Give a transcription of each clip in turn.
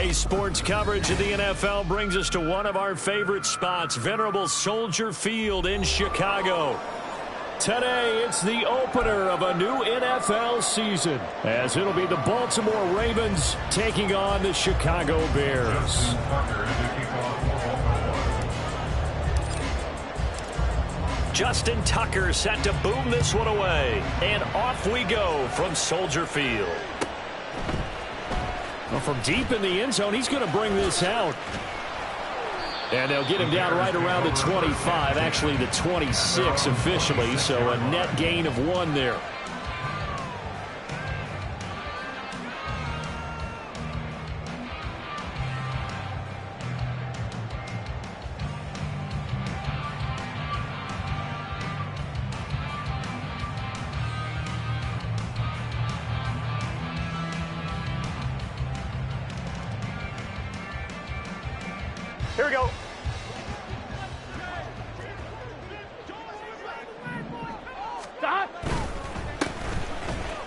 Today's sports coverage of the NFL brings us to one of our favorite spots, venerable Soldier Field in Chicago. Today, it's the opener of a new NFL season, as it'll be the Baltimore Ravens taking on the Chicago Bears. Justin Tucker set to boom this one away, and off we go from Soldier Field. Well, from deep in the end zone, he's going to bring this out. And they'll get him down right around the 25, actually the 26 officially, so a net gain of 1 there. Here we go.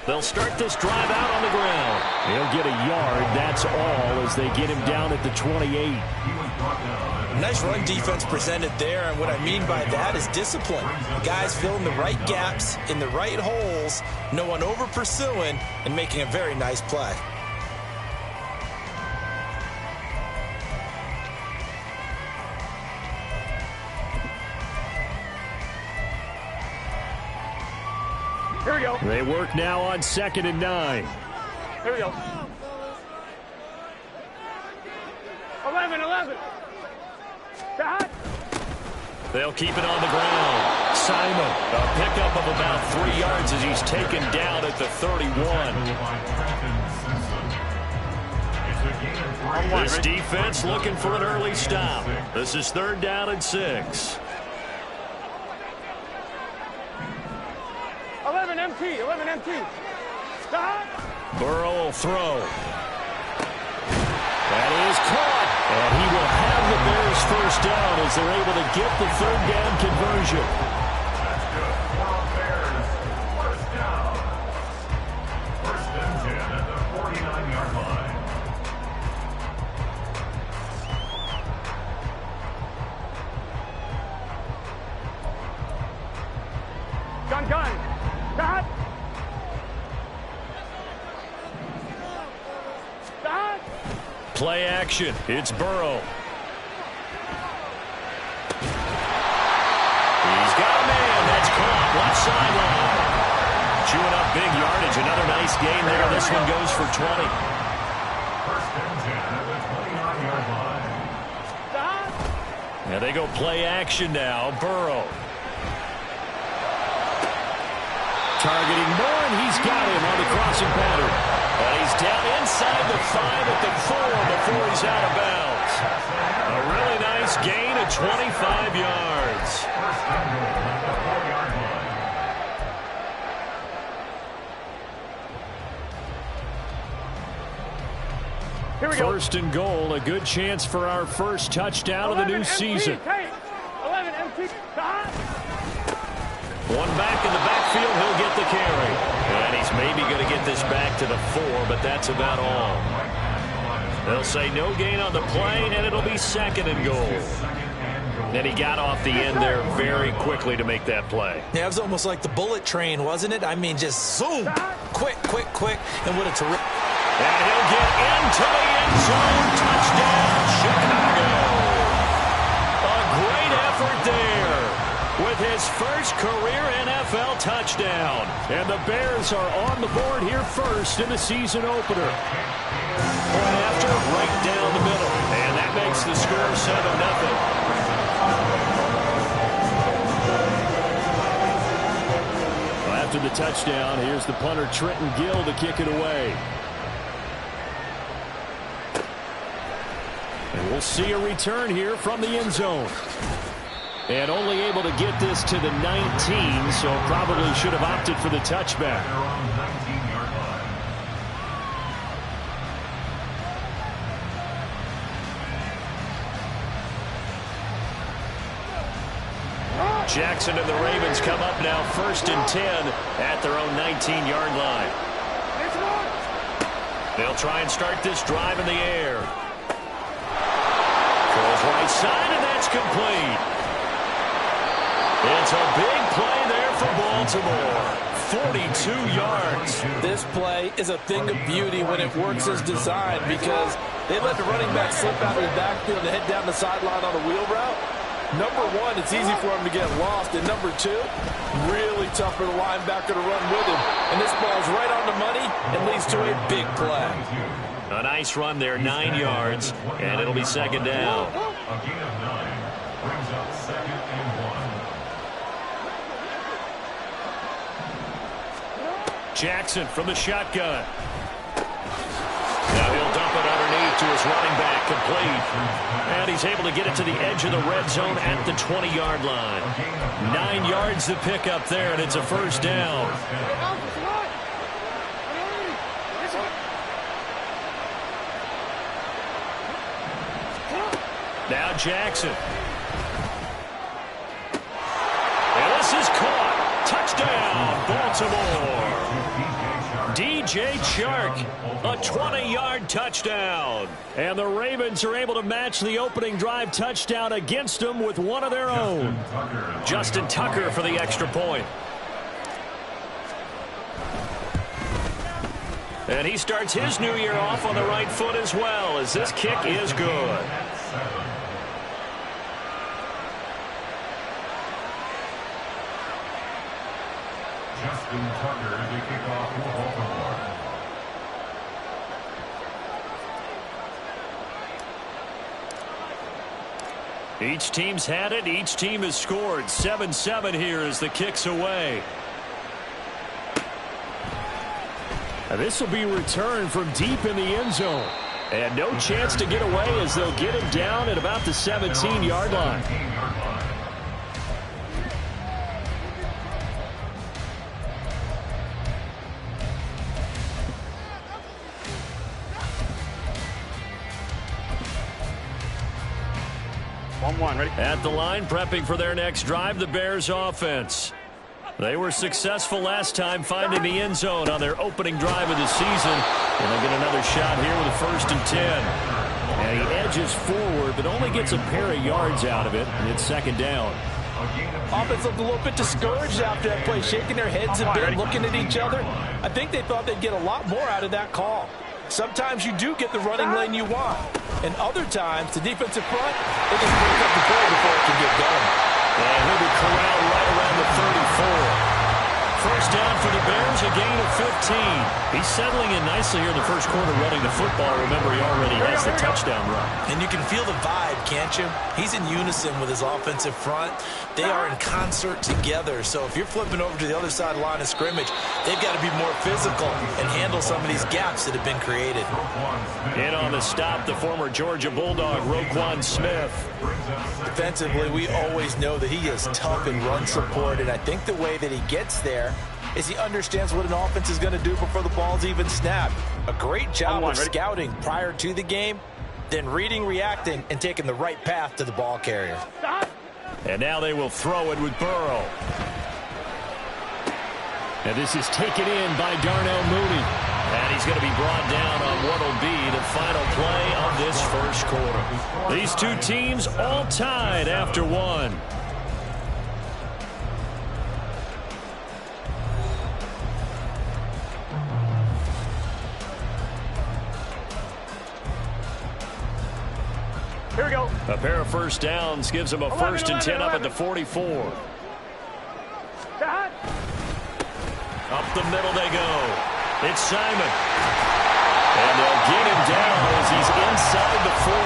They'll start this drive out on the ground. He'll get a yard, that's all, as they get him down at the 28. Nice run defense presented there, and what I mean by that is discipline. Guys filling the right gaps in the right holes, no one over pursuing, and making a very nice play. Here we go. They work now on 2nd and 9. Here we go. 11. Dot. They'll keep it on the ground. Simon, a pickup of about 3 yards as he's taken down at the 31. This defense looking for an early stop. This is 3rd down and 6. 11 empty. Dot. Burrow will throw. That is caught. And he will have the Bears first down as they're able to get the 3rd down conversion. That's good. Bears first down. 1st and 10 at the 49-yard line. Gun. Dot. Dot. Play action. It's Burrow. He's got a man. That's caught. Left sideline. Chewing up big yardage. Another nice gain there. This one goes for 20. 1st and 10 at the 29-yard line. Dot. Now they go play action now. Burrow. Targeting more, and he's got him on the crossing pattern. And he's down inside the 5 at the 4 before he's out of bounds. A really nice gain of 25 yards. First and goal at the 4-yard line. Here we go. 1st and goal, a good chance for our first touchdown of the new season. 11 empty. Dot. One back in the backfield, he'll get the carry. And he's maybe going to get this back to the 4, but that's about all. They'll say no gain on the play, and it'll be 2nd and goal. And he got off the end there very quickly to make that play. Yeah, it was almost like the bullet train, wasn't it? I mean, just zoom. Quick. And what a terrific. And he'll get into the end zone. Touchdown, Chicago. A great effort there with his first career NFL touchdown. And the Bears are on the board here first in the season opener. Point after, right down the middle. And that makes the score 7-0. After the touchdown, here's the punter Trenton Gill to kick it away. And we'll see a return here from the end zone. And only able to get this to the 19, so probably should have opted for the touchback. They're on the 19-yard line. Jackson and the Ravens come up now 1st and 10 at their own 19-yard line. They'll try and start this drive in the air. inside, and that's complete. It's a big play there for Baltimore. 42 yards. This play is a thing of beauty when it works as designed because they let the running back slip out of the backfield and head down the sideline on a wheel route. Number one, it's easy for him to get lost. And number two, really tough for the linebacker to run with him. And this ball is right on the money and leads to a big play. A nice run there, 9 yards, and it'll be second down. A gain of 9 brings up 2nd and 1. Jackson from the shotgun. Now he'll dump it underneath to his running back, complete. And he's able to get it to the edge of the red zone at the 20-yard line. 9 yards to pick up there, and it's a first down. Now Jackson. And this is caught. Touchdown, Baltimore. DJ Chark, a 20-yard touchdown. And the Ravens are able to match the opening drive touchdown against them with one of their own. Justin Tucker for the extra point. And he starts his new year off on the right foot as well, as this kick is good. Justin Tucker to kick off for Baltimore. Each team's had it. Each team has scored. 7-7 here as the kick's away. Now this will be returned from deep in the end zone. And no chance to get away as they'll get him down at about the 17-yard line. Ready? At the line, prepping for their next drive, the Bears offense. They were successful last time finding the end zone on their opening drive of the season. And they get another shot here with a 1st and 10. And he edges forward, but only gets a pair of yards out of it, and it's second down. Offense looked a little bit discouraged after that play, shaking their heads a bit, looking at each other. I think they thought they'd get a lot more out of that call. Sometimes you do get the running lane you want. And other times, the defensive front, they just break up the play before it can get going. And he'll be corralled right around the 34. First down for the Bears, a gain of 15. He's settling in nicely here in the first quarter running the football. Remember, he already has the touchdown run. And you can feel the vibe, can't you? He's in unison with his offensive front. They are in concert together. So if you're flipping over to the other side of the line of scrimmage, they've got to be more physical and handle some of these gaps that have been created. In on the stop, the former Georgia Bulldog, Roquan Smith. Defensively, we always know that he is tough in run support, and I think the way that he gets there is he understands what an offense is going to do before the ball's even snapped. A great job of scouting prior to the game, then reading, reacting, and taking the right path to the ball carrier. And now they will throw it with Burrow. And this is taken in by Darnell Mooney. And he's going to be brought down on what will be the final play of this first quarter. These two teams all tied after one. Here we go. A pair of first downs gives them a 1st and 10 up at the 44. Up the middle they go. It's Simon. And they'll get him down as he's inside the 40.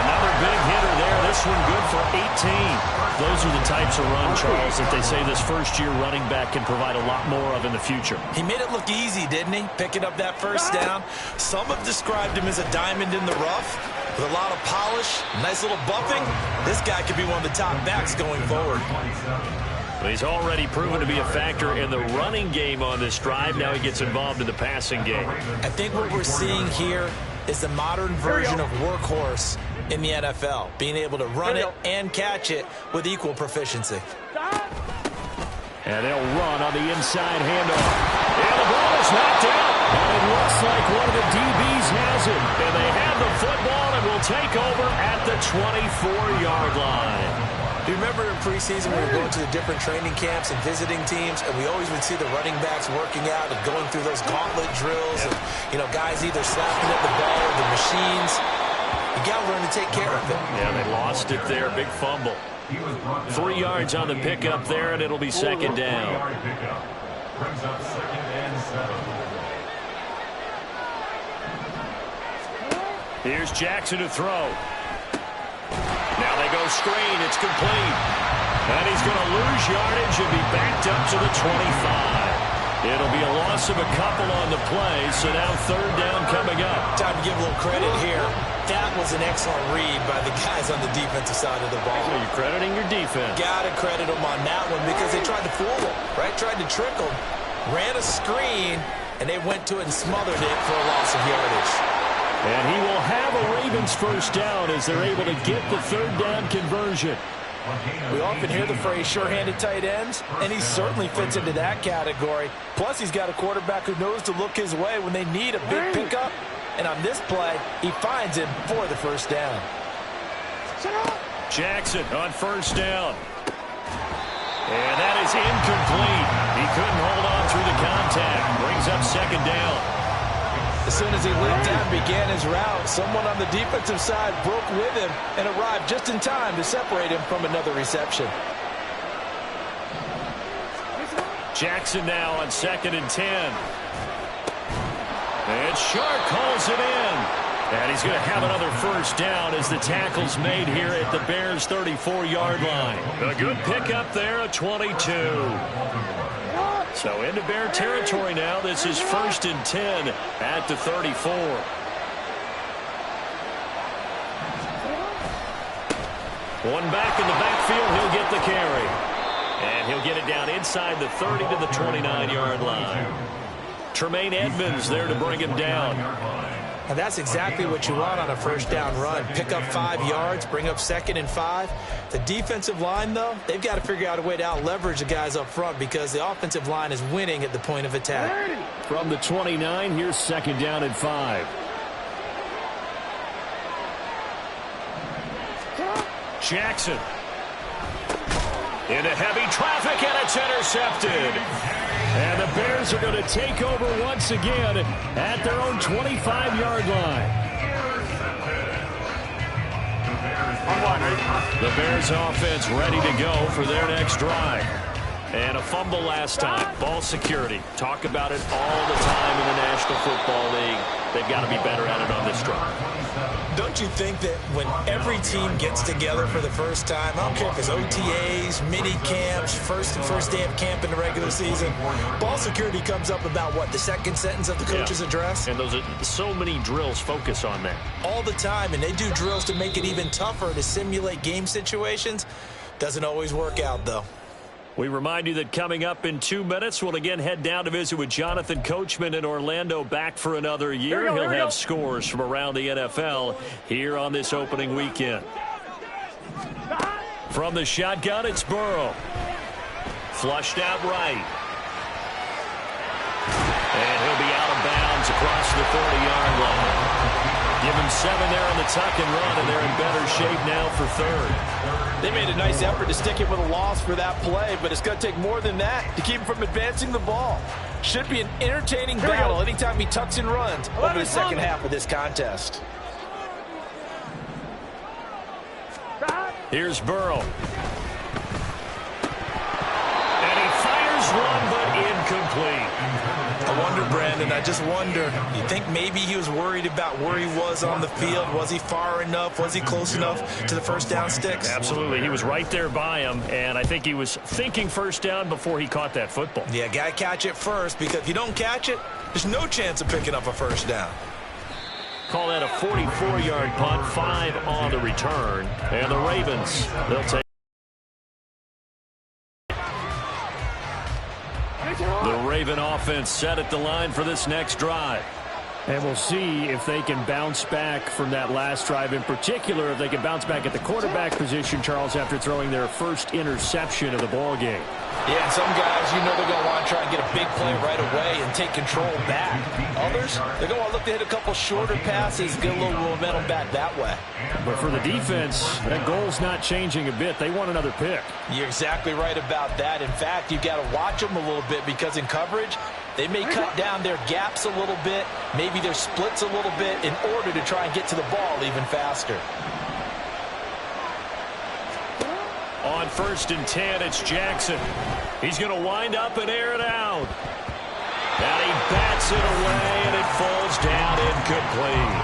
Another big hitter there. This one good for 18. Those are the types of run, Charles, that they say this first-year running back can provide a lot more of in the future. He made it look easy, didn't he? Picking up that first down. Some have described him as a diamond in the rough with a lot of polish, nice little buffing. This guy could be one of the top backs going forward. But he's already proven to be a factor in the running game on this drive. Now he gets involved in the passing game. I think what we're seeing here is the modern version of workhorse in the NFL, being able to run it and catch it with equal proficiency. And they'll run on the inside handoff. And the ball is knocked out. And it looks like one of the DBs has it. And they have the football and will take over at the 24-yard line. Do you remember in preseason we were going to the different training camps and visiting teams, and we always would see the running backs working out and going through those gauntlet drills, and guys either slapping at the ball or the machines. You got to learn to take care of it. Yeah, they lost it there. Big fumble. 3 yards on the pickup there, and it'll be second down. Brings up 2nd and 7. Here's Jackson to throw. Now they go screen. It's complete. And he's going to lose yardage and be backed up to the 25. It'll be a loss of a couple on the play, so now 3rd down coming up. Time to give a little credit here. That was an excellent read by the guys on the defensive side of the ball. So you're crediting your defense. Got to credit them on that one because they tried to fool them, right? Tried to trick them. Ran a screen, and they went to it and smothered it for a loss of yardage. And he will have a Ravens first down as they're able to get the 3rd down conversion. We often hear the phrase sure-handed tight ends, and he certainly fits into that category. Plus, he's got a quarterback who knows to look his way when they need a big pickup. And on this play, he finds him for the first down. Jackson on first down. And that is incomplete. He couldn't hold on through the contact. Brings up 2nd down. As soon as he leaped down and began his route, someone on the defensive side broke with him and arrived just in time to separate him from another reception. Jackson now on 2nd and 10. And Shark calls it in. And he's going to have another first down as the tackle's made here at the Bears' 34-yard line. A good pickup there, a 22. So into Bear territory now. This is 1st and 10 at the 34. One back in the backfield. He'll get the carry. And he'll get it down inside the 30 to the 29-yard line. Tremaine Edmonds there to bring him down. And that's exactly what you want on a first down run. Pick up 5 yards, bring up 2nd and 5. The defensive line, though, they've got to figure out a way to out-leverage the guys up front because the offensive line is winning at the point of attack. From the 29, here's 2nd down and 5. Jackson. Into heavy traffic, and it's intercepted. And the Bears are going to take over once again at their own 25-yard line. The Bears offense ready to go for their next drive. And a fumble last time. Ball security. Talk about it all the time in the National Football League. They've got to be better at it on this drive. Don't you think that when every team gets together for the first time, I don't care if it's OTAs, mini camps, first day of camp in the regular season, ball security comes up about what, the second sentence of the coach's address? And those are so many drills focus on that. All the time, and they do drills to make it even tougher to simulate game situations. Doesn't always work out, though. We remind you that coming up in 2 minutes, we'll again head down to visit with Jonathan Coachman in Orlando, back for another year. He'll have scores from around the NFL here on this opening weekend. From the shotgun, it's Burrow. Flushed out right. And he'll be out of bounds across the 30-yard line. Give him 7 there on the tuck and run, and they're in better shape now for 3rd. They made a nice effort to stick it with a loss for that play, but it's going to take more than that to keep him from advancing the ball. Should be an entertaining battle anytime he tucks and runs over the second half of this contest. Here's Burrow. And he fires one, but incomplete. I wonder, Brandon, I just wonder, you think maybe he was worried about where he was on the field? Was he far enough? Was he close enough to the first down sticks? Absolutely. He was right there by him, and I think he was thinking first down before he caught that football. Yeah, got to catch it first, because if you don't catch it, there's no chance of picking up a first down. Call that a 44-yard punt, 5 on the return. And the Ravens, they'll take. The Raven offense set at the line for this next drive. And we'll see if they can bounce back from that last drive, in particular if they can bounce back at the quarterback position, Charles, after throwing their first interception of the ball game. Yeah, and some guys, you know they're going to want to try and get a big play right away and take control back. Others, they're going to want to look to hit a couple shorter passes, get a little momentum back that way. But for the defense, that goal's not changing a bit. They want another pick. You're exactly right about that. In fact, you've got to watch them a little bit because in coverage, they may cut down their gaps a little bit, maybe their splits a little bit in order to try and get to the ball even faster. On 1st and 10, it's Jackson. He's going to wind up and air it out. And he bats it away, and it falls down incomplete.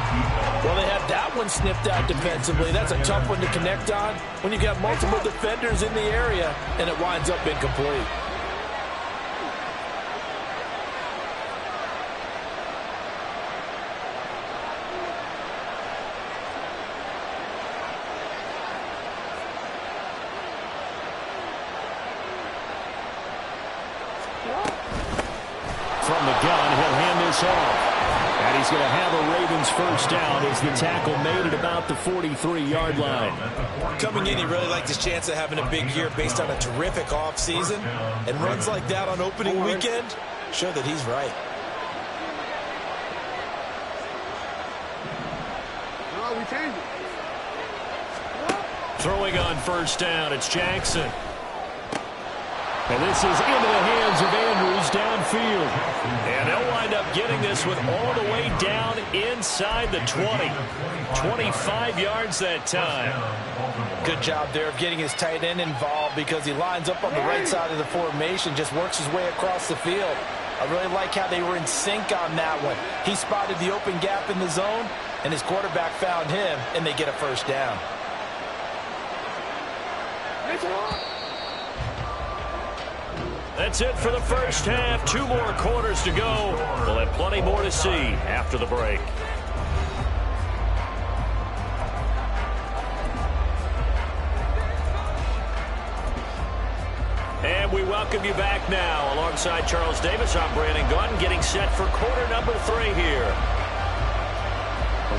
Well, they had that one sniffed out defensively. That's a tough one to connect on when you've got multiple defenders in the area, and it winds up incomplete. From the gun, he'll hand this off. And he's going to have a Ravens first down as the tackle made at about the 43-yard line. Coming in, he really liked his chance of having a big year based on a terrific offseason. And runs like that on opening weekend show that he's right. No, we changed it. Throwing on 1st down, it's Jackson. And this is into the hands of Andrews downfield. And they'll wind up getting this with all the way down inside the 20. 25 yards that time. Good job there of getting his tight end involved because he lines up on the right side of the formation, just works his way across the field. I really like how they were in sync on that one. He spotted the open gap in the zone, and his quarterback found him, and they get a first down. That's it for the first half. 2 more quarters to go. We'll have plenty more to see after the break. And we welcome you back now. Alongside Charles Davis, I'm Brandon Gaudin, getting set for quarter number 3 here.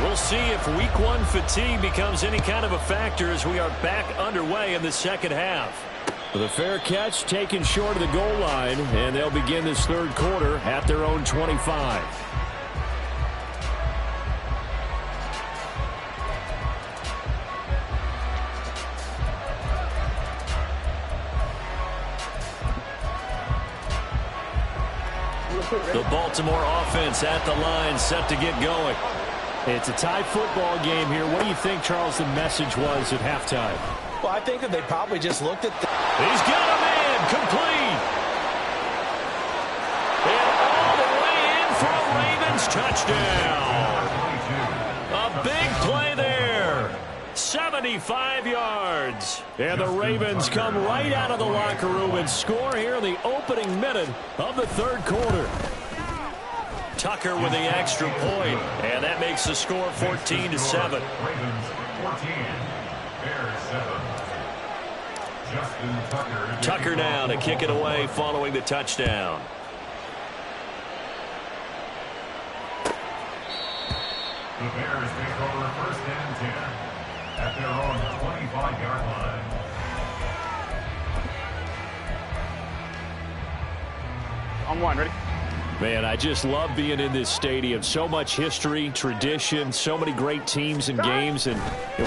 We'll see if week 1 fatigue becomes any kind of a factor as we are back underway in the second half. With a fair catch taken short of the goal line, and they'll begin this third quarter at their own 25. The Baltimore offense at the line, set to get going. It's a tie football game here. What do you think, Charles, the message was at halftime? Well, I think that they probably just looked at the... He's got a man, complete. And all the way in for a Ravens touchdown. A big play there. 75 yards. And the Ravens come right out of the locker room and score here in the opening minute of the third quarter. Tucker with the extra point, and that makes the score 14-7. Ravens 14, Bears 7. Justin Tucker now to kick it away following the touchdown. The Bears take over 1st and 10 at their own 25-yard line. On 1, ready? Man, I just love being in this stadium. So much history, tradition, so many great teams and games, and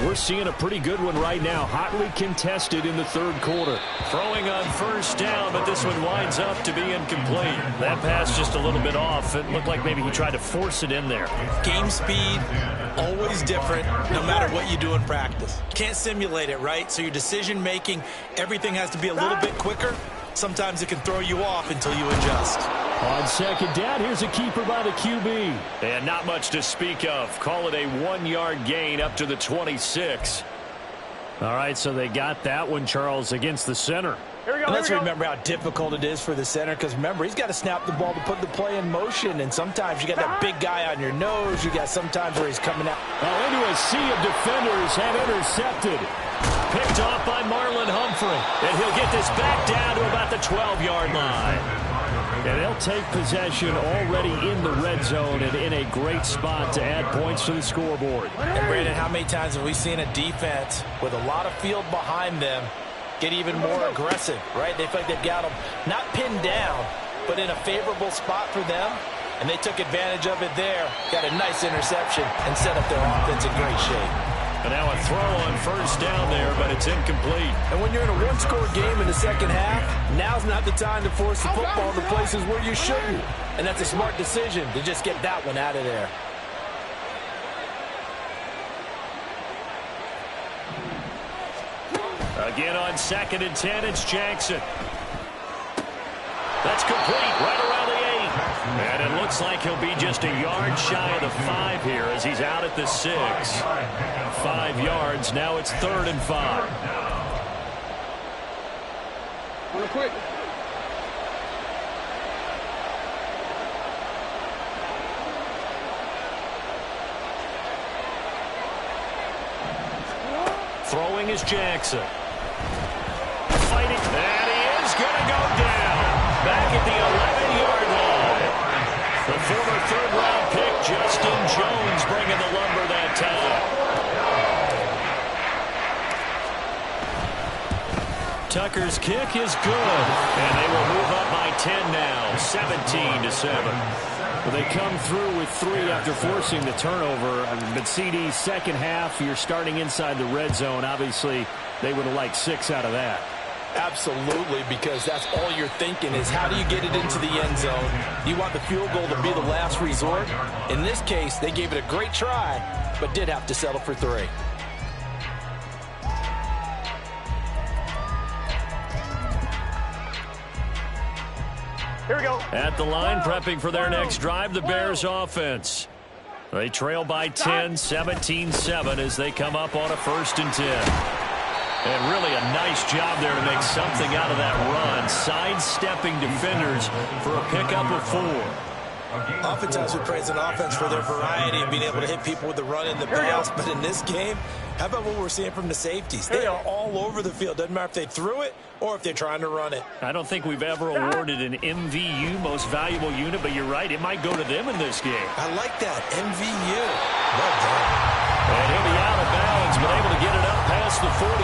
we're seeing a pretty good one right now. Hotly contested in the third quarter. Throwing on 1st down, but this one winds up to be incomplete. That pass just a little bit off. It looked like maybe he tried to force it in there. Game speed, always different, no matter what you do in practice. Can't simulate it, right? So your decision making, everything has to be a little bit quicker. Sometimes it can throw you off until you adjust. On 2nd down, here's a keeper by the QB. And not much to speak of. Call it a 1-yard gain up to the 26. All right, so they got that one, Charles, against the center. Here we go, And let's here we go. remember how difficult it is for the center, because remember, he's got to snap the ball to put the play in motion, and sometimes you got that big guy on your nose. You got sometimes where he's coming out. Well, into a sea of defenders and intercepted. Picked off by Marlon Humphrey. And he'll get this back down to about the 12-yard line. And they'll take possession already in the red zone and in a great spot to add points to the scoreboard. And Brandon, how many times have we seen a defense with a lot of field behind them get even more aggressive, right? They feel like they've got them not pinned down, but in a favorable spot for them, and they took advantage of it there, got a nice interception, and set up their offense in great shape. And now a throw on first down there, but it's incomplete. And when you're in a one-score game in the second half, now's not the time to force the football to places where you shouldn't. And that's a smart decision to just get that one out of there. Again on 2nd and 10, it's Jackson. That's complete, right around the 8. And it looks like he'll be just a yard shy of the 5 here as he's out at the 6. 5 yards, now it's 3rd and 5. On the quick. Throwing is Jackson. Fighting, and he is going to go down. Back at the 11-yard line. The former 3rd-round pick, Justin Jones, bringing the lumber that time. Tucker's kick is good, and they will move up by 10 now, 17-7. Well, they come through with 3 after forcing the turnover. But CD, second half, you're starting inside the red zone. Obviously, they would have liked 6 out of that. Absolutely, because that's all you're thinking is how do you get it into the end zone? You want the field goal to be the last resort. In this case, they gave it a great try, but did have to settle for 3. Here we go. At the line, prepping for their next drive, the Bears offense. They trail by 10, 17-7 as they come up on a 1st and 10. And really a nice job there to make something out of that run, sidestepping defenders for a pickup of 4. Oftentimes we praise an offense for their variety of being able to hit people with the run and the pass, but in this game, how about what we're seeing from the safeties? They are all over the field. Doesn't matter if they threw it or if they're trying to run it. I don't think we've ever awarded an MVU, most valuable unit, but you're right, it might go to them in this game. I like that, MVU. Well done. And he'll be out of bounds, but able to get it up past the 45.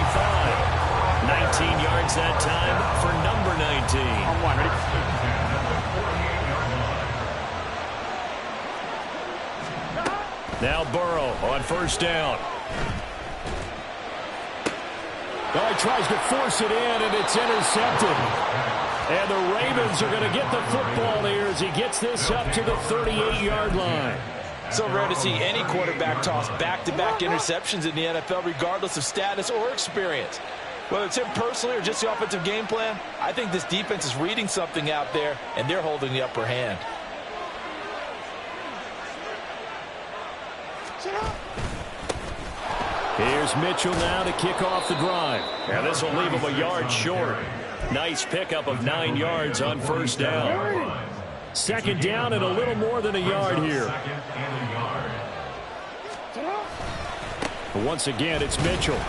19 yards that time for number 19. On 1, ready? Now Burrow on 1st down. Oh, he tries to force it in, and it's intercepted. And the Ravens are going to get the football here as he gets this up to the 38-yard line. So rare to see any quarterback toss back-to-back interceptions in the NFL, regardless of status or experience. Whether it's him personally or just the offensive game plan, I think this defense is reading something out there, and they're holding the upper hand. Here's Mitchell now to kick off the drive. And this will leave him a yard short. Nice pickup of 9 yards on 1st down. 2nd down and a little more than a yard here. But once again, it's Mitchell.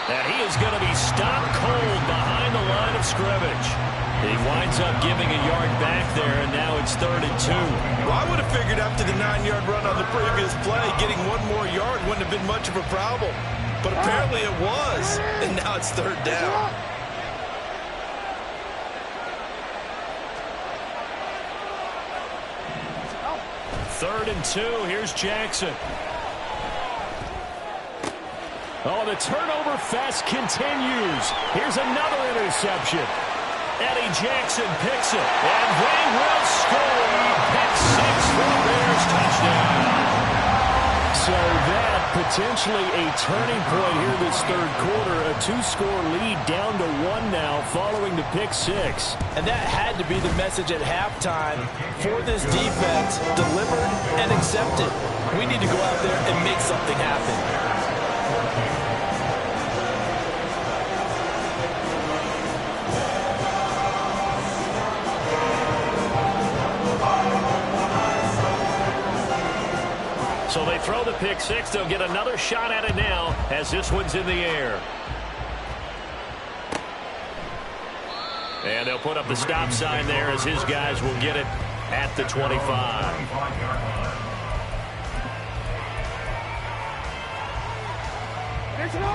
And he is going to be stopped cold behind the line of scrimmage. He winds up giving a yard back there, and now it's 3rd and 2. Well, I would have figured after the 9-yard run on the previous play, getting 1 more yard wouldn't have been much of a problem. But apparently it was, and now it's 3rd down. Third and 2, here's Jackson. Oh, the turnover fest continues. Here's another interception. Eddie Jackson picks it, and they will score. Pick 6 for the Bears, touchdown. So that potentially a turning point here this 3rd quarter. A 2-score lead down to 1 now following the pick 6. And that had to be the message at halftime for this defense, delivered and accepted. We need to go out there and make something happen. So they throw the pick 6. They'll get another shot at it now as this one's in the air. And they'll put up the stop sign there as his guys will get it at the 25.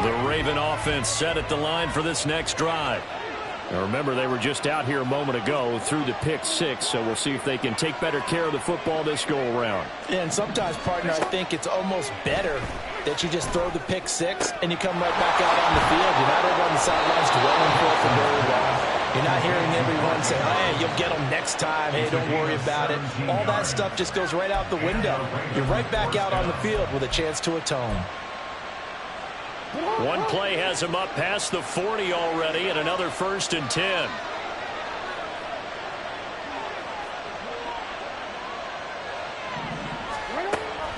The Raven offense set at the line for this next drive. Now remember, they were just out here a moment ago through the pick 6, so we'll see if they can take better care of the football this go-around. And sometimes, partner, I think it's almost better that you just throw the pick 6 and you come right back out on the field. You're not over on the sidelines dwelling for it for very long. You're not hearing everyone say, hey, you'll get them next time. Hey, don't worry about it. All that stuff just goes right out the window. You're right back out on the field with a chance to atone. One play has him up past the 40 already, and another 1st and 10.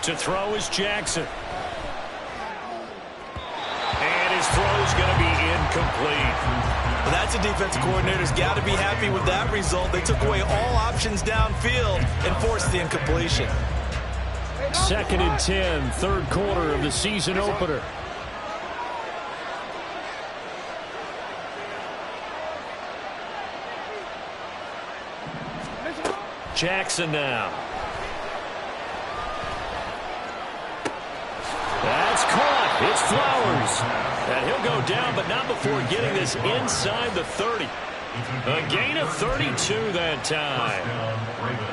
To throw is Jackson. And his throw is going to be incomplete. Well, that's a defensive coordinator's got to be happy with that result. They took away all options downfield and forced the incompletion. 2nd and 10, 3rd quarter of the season opener. Jackson now. That's caught. It's Flowers. And he'll go down, but not before getting this inside the 30. A gain of 32 that time.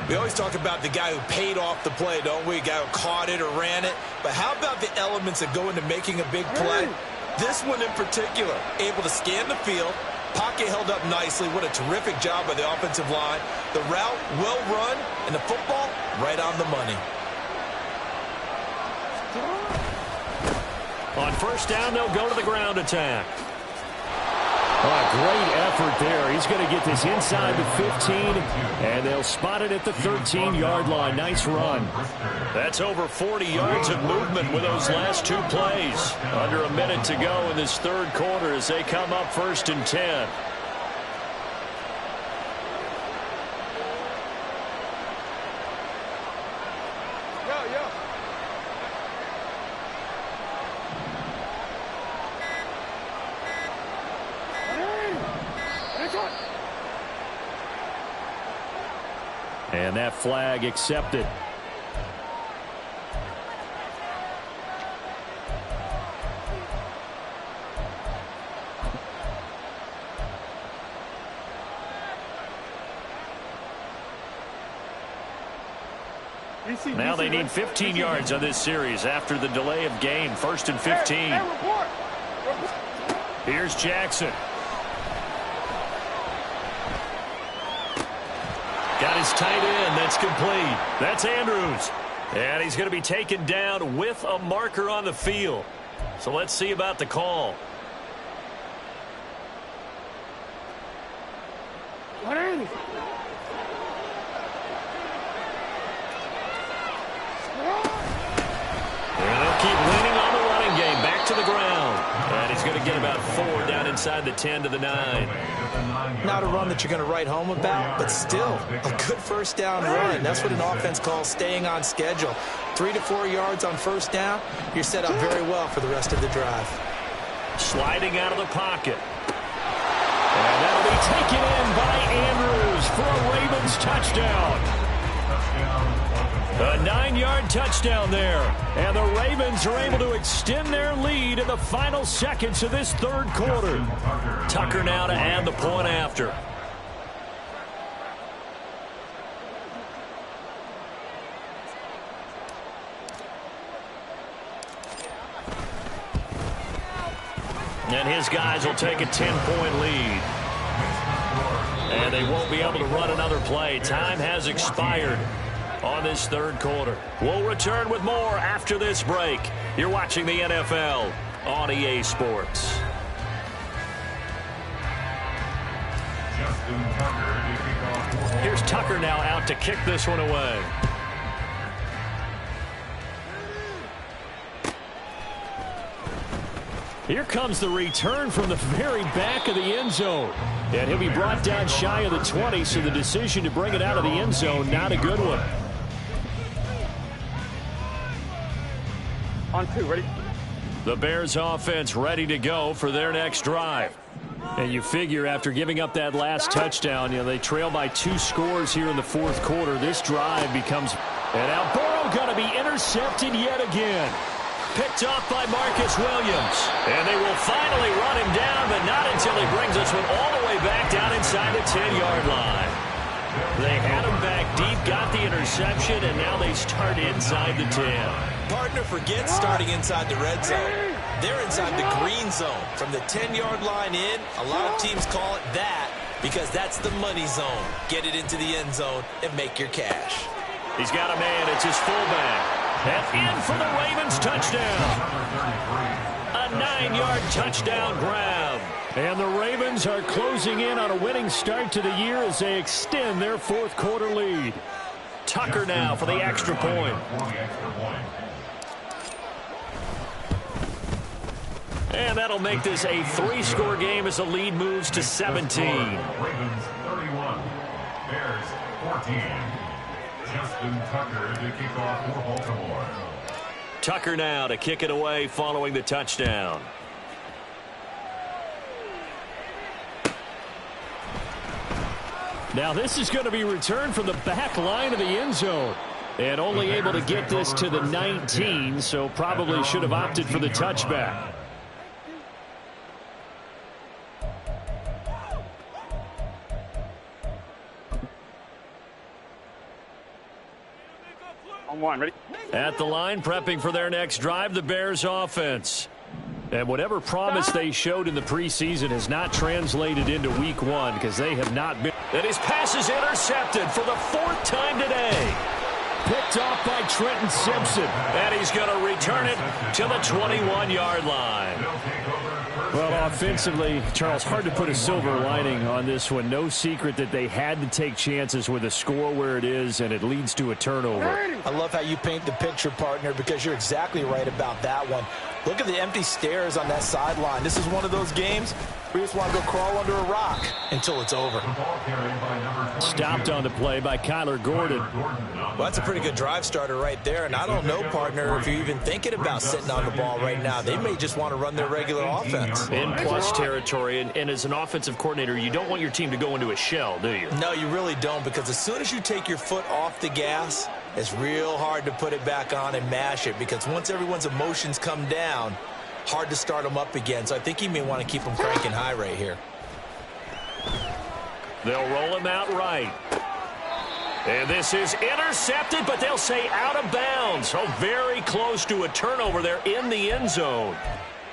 We always talk about the guy who paid off the play, don't we? A guy who caught it or ran it. But how about the elements that go into making a big play? This one in particular, able to scan the field. Pocket held up nicely. What a terrific job by the offensive line. The route well run, and the football right on the money. On 1st down, they'll go to the ground attack. Oh, great effort there. He's going to get this inside the 15, and they'll spot it at the 13-yard line. Nice run. That's over 40 yards of movement with those last 2 plays. Under a minute to go in this 3rd quarter as they come up 1st and 10. And that flag accepted. Now they need 15 yards on this series after the delay of game. 1st and 15. Here's Jackson. Got his tight end. That's complete. That's Andrews. And he's going to be taken down with a marker on the field. So let's see about the call. And they'll keep leaning on the running game. Back to the ground. And he's going to get about 4 down inside the 10 to the 9. Not a run that you're going to write home about, but still a good 1st down run. That's what an offense calls staying on schedule. 3 to 4 yards on 1st down. You're set up very well for the rest of the drive. Sliding out of the pocket. And that'll be taken in by Andrews for a Ravens touchdown. A 9-yard touchdown there. And the Ravens are able to extend their lead in the final seconds of this 3rd quarter. Tucker now to add the point after. And his guys will take a 10-point lead. And they won't be able to run another play. Time has expired on this 3rd quarter. We'll return with more after this break. You're watching the NFL on EA Sports. Here's Tucker now out to kick this one away. Here comes the return from the very back of the end zone. And he'll be brought down shy of the 20, so the decision to bring it out of the end zone, not a good one. On 2, ready? The Bears offense ready to go for their next drive. And you figure after giving up that last touchdown, they trail by 2 scores here in the fourth quarter. This drive becomes... And now Burrow going to be intercepted yet again. Picked off by Marcus Williams. And they will finally run him down, but not until he brings this one all the way back down inside the 10-yard line. They had him back deep, got the interception, and now they start inside the 10. Partner, forget starting inside the red zone. They're inside the green zone. From the 10-yard line in, a lot of teams call it that because that's the money zone. Get it into the end zone and make your cash. He's got a man. It's his fullback. And in for the Ravens touchdown. A 9-yard touchdown grab. And the Ravens are closing in on a winning start to the year as they extend their fourth quarter lead. Tucker now for the extra point. And that'll make this a 3-score game as the lead moves to 17. Ravens 31, Bears 14. Justin Tucker to kick off for Baltimore. Tucker now to kick it away following the touchdown. Now this is going to be returned from the back line of the end zone. And only able to get this to the 19, so probably should have opted for the touchback. On one, ready? At the line, prepping for their next drive, the Bears offense. And whatever promise they showed in the preseason has not translated into week 1 because they have not been. And his pass is intercepted for the 4th time today. Picked off by Trenton Simpson. And he's going to return it to the 21-yard line. Well, offensively, Charles, hard to put a silver lining on this one. No secret that they had to take chances with a score where it is, and it leads to a turnover. I love how you paint the picture, partner, because you're exactly right about that one. Look at the empty stairs on that sideline. This is one of those games where you just want to go crawl under a rock until it's over. Stopped on the play by Kyler Gordon. Well, that's a pretty good drive starter right there. And I don't know, partner, if you're even thinking about sitting on the ball right now. They may just want to run their regular offense. In plus territory, and as an offensive coordinator, you don't want your team to go into a shell, do you? No, you really don't, because as soon as you take your foot off the gas, it's real hard to put it back on and mash it, because once everyone's emotions come down, hard to start them up again. So I think you may want to keep them cranking high right here. They'll roll him out right. And this is intercepted, but they'll say out of bounds. So very close to a turnover there in the end zone.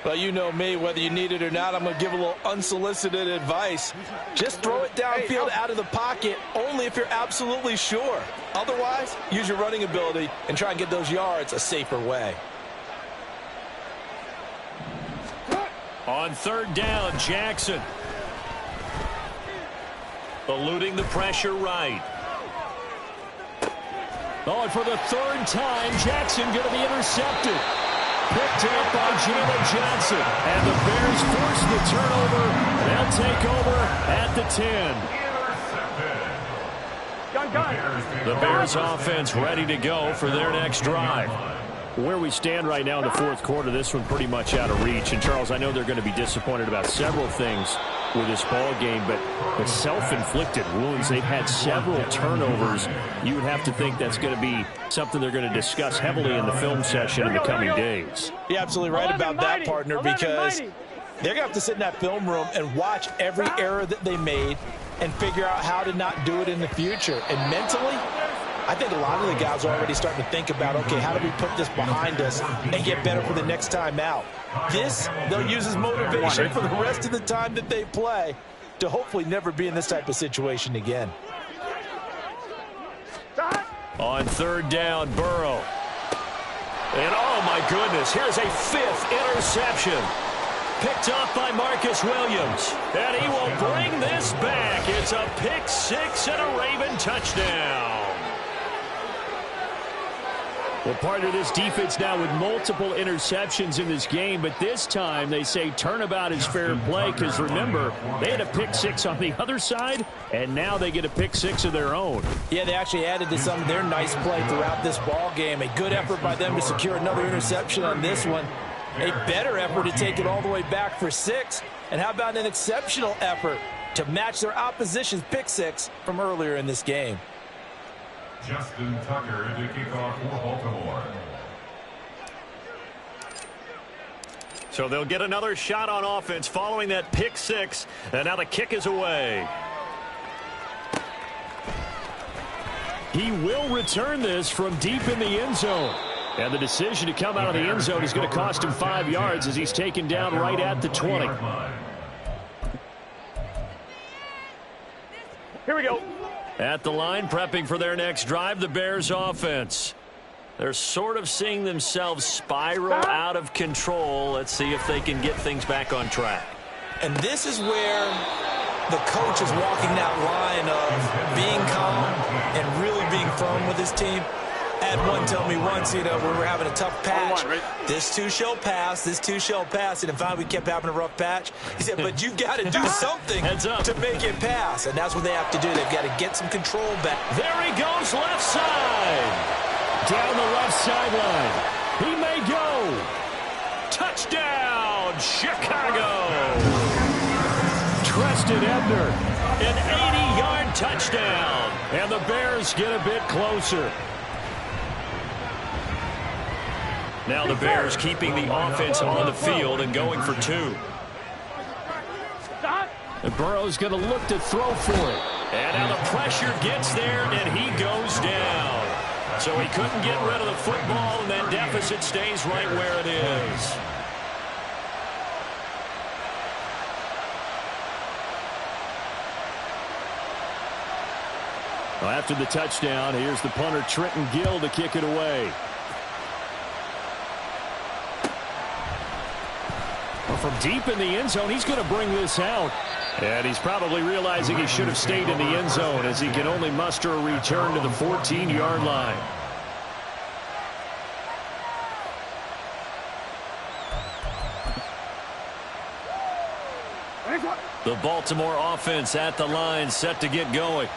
Well, you know me, whether you need it or not, I'm going to give a little unsolicited advice. Just throw it downfield out of the pocket, only if you're absolutely sure. Otherwise, use your running ability and try and get those yards a safer way. On 3rd down, Jackson. Eluding the pressure right. Oh, and for the 3rd time, Jackson going to be intercepted. Picked up by Jalen Johnson. And the Bears force the turnover. They'll take over at the 10. The Bears offense ready to go for their next drive. Where we stand right now in the fourth quarter, this one pretty much out of reach. And, Charles, I know they're going to be disappointed about several things with this ball game, but the self-inflicted wounds, they've had several turnovers. You would have to think that's going to be something they're going to discuss heavily in the film session in the coming days. You're absolutely right about that, partner, because they're going to have to sit in that film room and watch every error that they made and figure out how to not do it in the future. And mentally, I think a lot of the guys are already starting to think about, okay, how do we put this behind us and get better for the next time out? This, they'll use as motivation for the rest of the time that they play to hopefully never be in this type of situation again. On 3rd down, Burrow. And, oh, my goodness, here's a 5th interception. Picked off by Marcus Williams. And he will bring this back. It's a pick 6 and a Raven touchdown. Well, part of this defense now with multiple interceptions in this game, but this time they say turnabout is fair play because, remember, they had a pick 6 on the other side, and now they get a pick 6 of their own. Yeah, they actually added to some of their nice play throughout this ball game. A good effort by them to secure another interception on this one. A better effort to take it all the way back for 6. And how about an exceptional effort to match their opposition's pick 6 from earlier in this game? Justin Tucker to kick off for Baltimore. So they'll get another shot on offense following that pick 6. And now the kick is away. He will return this from deep in the end zone. And the decision to come out of the end zone is going to cost him 5 yards as he's taken down right at the 20. Here we go. At the line, prepping for their next drive, the Bears offense. They're sort of seeing themselves spiral out of control. Let's see if they can get things back on track. And this is where the coach is walking that line of being calm and really being firm with his team. I had one tell me once, we were having a tough patch. This too shall pass, this too shall pass. And finally we kept having a rough patch. He said, but you've got to do something to make it pass. And that's what they have to do. They've got to get some control back. There he goes, left side. Down the left sideline. He may go. Touchdown, Chicago. Treston Ebner, an 80-yard touchdown. And the Bears get a bit closer. Now the Bears keeping the offense on the field and going for 2. And Burrow's going to look to throw for it. And now the pressure gets there, and he goes down. So he couldn't get rid of the football, and that deficit stays right where it is. Well, after the touchdown, here's the punter, Trenton Gill, to kick it away. From deep in the end zone, he's going to bring this out. And he's probably realizing he should have stayed in the end zone as he can only muster a return to the 14-yard line. The Baltimore offense at the line, set to get going.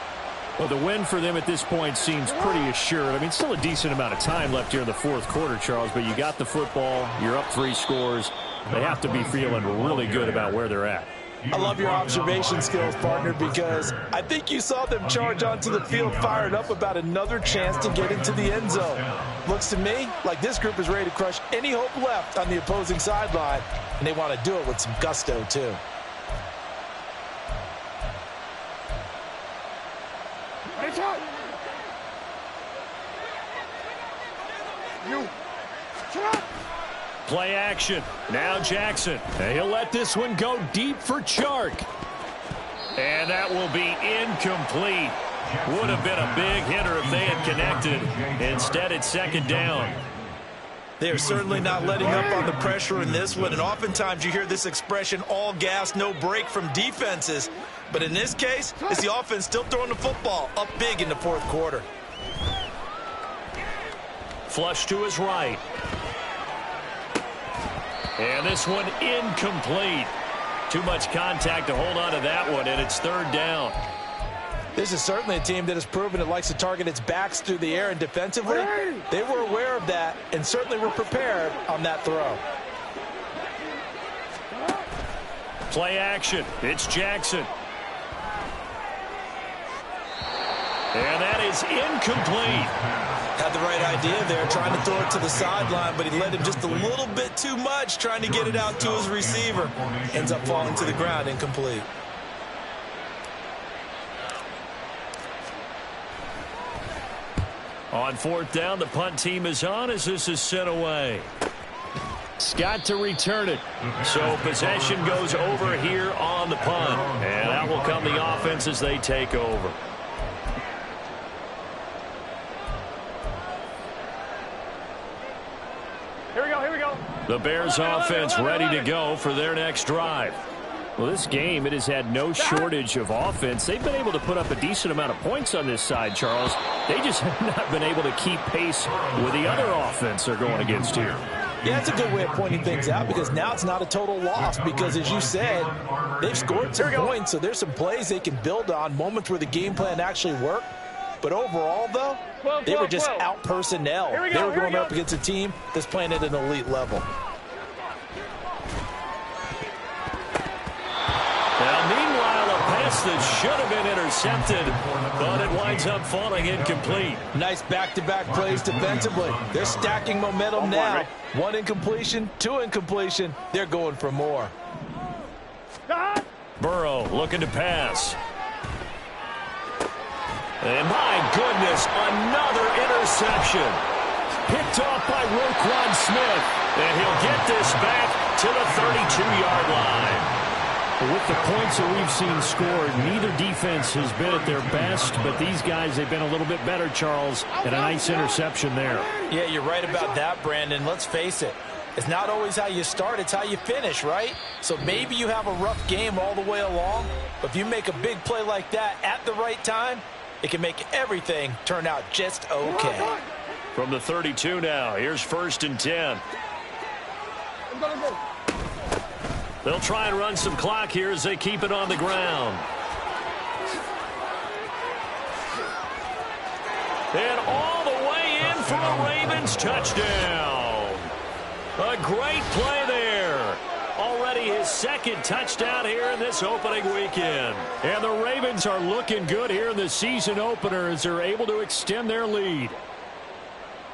Well, the win for them at this point seems pretty assured. I mean, still a decent amount of time left here in the fourth quarter, Charles, but you got the football, you're up 3 scores. They have to be feeling really good about where they're at. I love your observation skills, partner, because I think you saw them charge onto the field fired up about another chance to get into the end zone. Looks to me like this group is ready to crush any hope left on the opposing sideline, and they want to do it with some gusto, too. Play action. Now Jackson. And he'll let this one go deep for Chark. And that will be incomplete. Would have been a big hitter if they had connected. Instead, it's second down. They're certainly not letting up on the pressure in this one. And oftentimes you hear this expression, all gas, no break from defenses. But in this case, it's the offense still throwing the football up big in the fourth quarter. Flush to his right. And this one incomplete. Too much contact to hold on to that one, and it's third down. This is certainly a team that has proven it likes to target its backs through the air, and defensively, they were aware of that and certainly were prepared on that throw. Play action. It's Jackson. And that is incomplete. Had the right idea there, trying to throw it to the sideline, but he led him just a little bit too much, trying to get it out to his receiver. Ends up falling to the ground, incomplete. On fourth down, the punt team is on as this is sent away. Scott to return it. So possession goes over here on the punt. And that will come the offense as they take over. Here we go. The Bears offense ready to go for their next drive. Well, this game, it has had no shortage of offense. They've been able to put up a decent amount of points on this side, Charles. They just have not been able to keep pace with the other offense they're going against here. Yeah, that's a good way of pointing things out because now it's not a total loss because, as you said, they've scored some points, so there's some plays they can build on, moments where the game plan actually worked. But overall, though, they were just out-personnel. They were going up against a team that's playing at an elite level. pass that should have been intercepted, but it winds up falling incomplete. Nice back-to-back plays defensively. They're stacking momentum now. One incompletion, two incompletion. They're going for more. Burrow looking to pass. And my goodness, another interception. Picked off by Roquan Smith. And he'll get this back to the 32-yard line. With the points that we've seen scored, neither defense has been at their best, but these guys, they've been a little bit better, Charles, and a nice interception there. Yeah, you're right about that, Brandon. Let's face it. It's not always how you start, it's how you finish, right? So maybe you have a rough game all the way along, but if you make a big play like that at the right time, it can make everything turn out just okay. From the 32 now, here's 1st and 10. They'll try and run some clock here as they keep it on the ground. And all the way in for a Ravens touchdown. A great play there. Already his second touchdown here in this opening weekend. And the Ravens are looking good here in the season opener as they're able to extend their lead.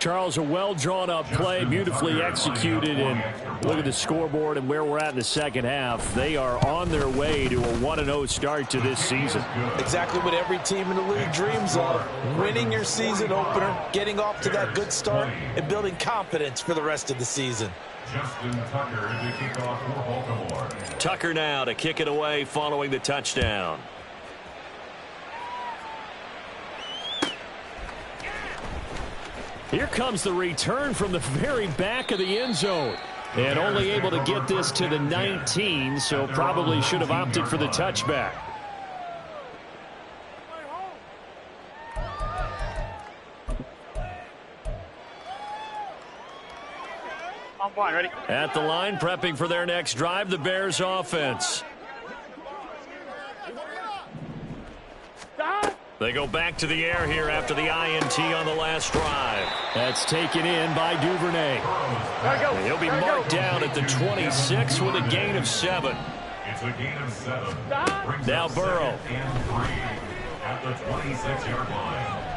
Charles, a well-drawn-up play, beautifully executed, and look at the scoreboard and where we're at in the second half. They are on their way to a 1-0 start to this season. Exactly what every team in the league dreams of, winning your season opener, getting off to that good start, and building confidence for the rest of the season. Justin Tucker to kick off for Baltimore. Tucker now to kick it away following the touchdown. Here comes the return from the very back of the end zone. And only able to get this to the 19, so probably should have opted for the touchback. I'm fine, ready? At the line, prepping for their next drive, the Bears offense. They go back to the air here after the INT on the last drive. That's taken in by Duvernay. And he'll be marked down at the 26 with a gain of 7. It's a gain of 7. Now Burrow. At the 26-yard line.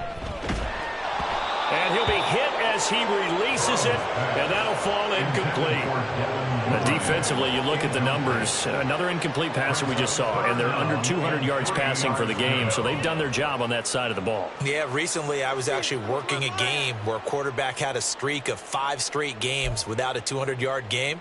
And he'll be hit as he releases it, and that'll fall incomplete. Defensively, you look at the numbers. Another incomplete passer we just saw, and they're under 200 yards passing for the game, so they've done their job on that side of the ball. Yeah, recently I was actually working a game where a quarterback had a streak of 5 straight games without a 200-yard game,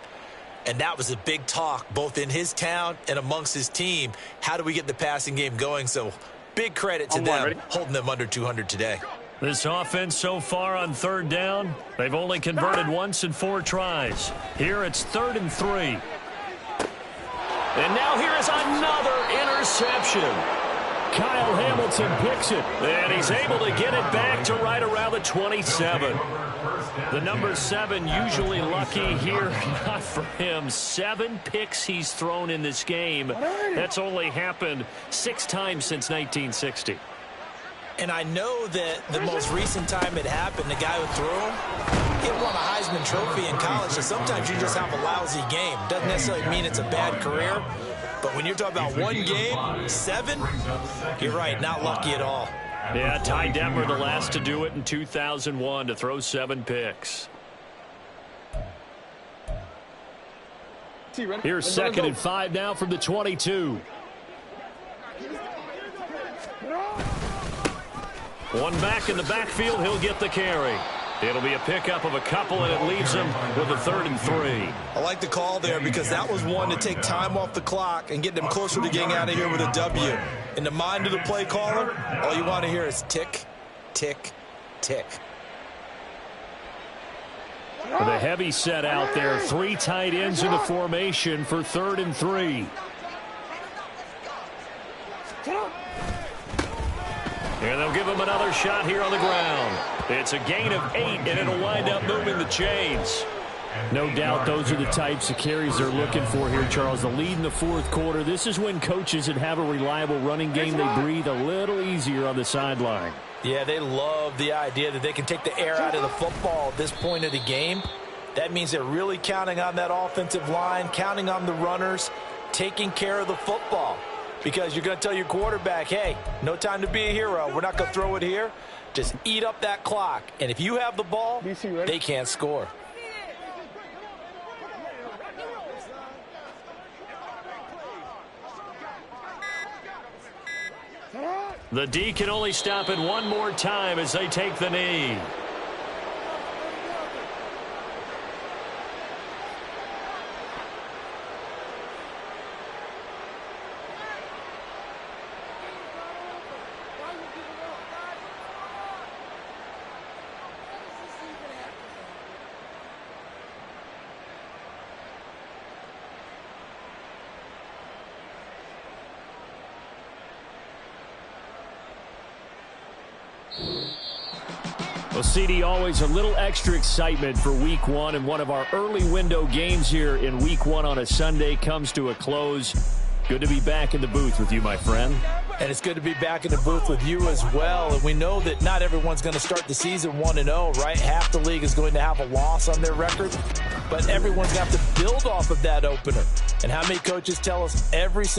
and that was a big talk both in his town and amongst his team. How do we get the passing game going? So big credit to them holding them under 200 today. This offense so far on 3rd down, they've only converted once in 4 tries. Here it's 3rd and 3. And now here is another interception. Kyle Hamilton picks it, and he's able to get it back to right around the 27. The number 7 usually lucky here, not for him. 7 picks he's thrown in this game. That's only happened 6 times since 1960. And I know that the most recent time it happened, the guy who threw him, he won a Heisman Trophy in college, so sometimes you just have a lousy game. Doesn't necessarily mean it's a bad career, but when you're talking about one game, 7, you're right, not lucky at all. Yeah, Ty Detmer, the last to do it in 2001, to throw 7 picks. Here's 2nd and 5 now from the 22. One back in the backfield, he'll get the carry. It'll be a pickup of a couple, and it leaves him with a 3rd and 3. I like the call there because that was one to take time off the clock and get them closer to getting out of here with a W. In the mind of the play caller, all you want to hear is tick, tick, tick. With a heavy set out there, 3 tight ends in the formation for 3rd and 3. And they'll give him another shot here on the ground. It's a gain of 8, and it'll wind up moving the chains. No doubt those are the types of carries they're looking for here, Charles. The lead in the 4th quarter. This is when coaches that have a reliable running game, they breathe a little easier on the sideline. Yeah, they love the idea that they can take the air out of the football at this point of the game. That means they're really counting on that offensive line, counting on the runners, taking care of the football. because you're going to tell your quarterback, hey, no time to be a hero. We're not going to throw it here. Just eat up that clock. And if you have the ball, they can't score. The D can only stop it one more time as they take the knee. Well, CD, always a little extra excitement for Week 1, and one of our early window games here in Week 1 on a Sunday comes to a close. Good to be back in the booth with you, my friend. And it's good to be back in the booth with you as well. And we know that not everyone's going to start the season 1-0, right? Half the league is going to have a loss on their record, but everyone's going to have to build off of that opener. And how many coaches tell us every single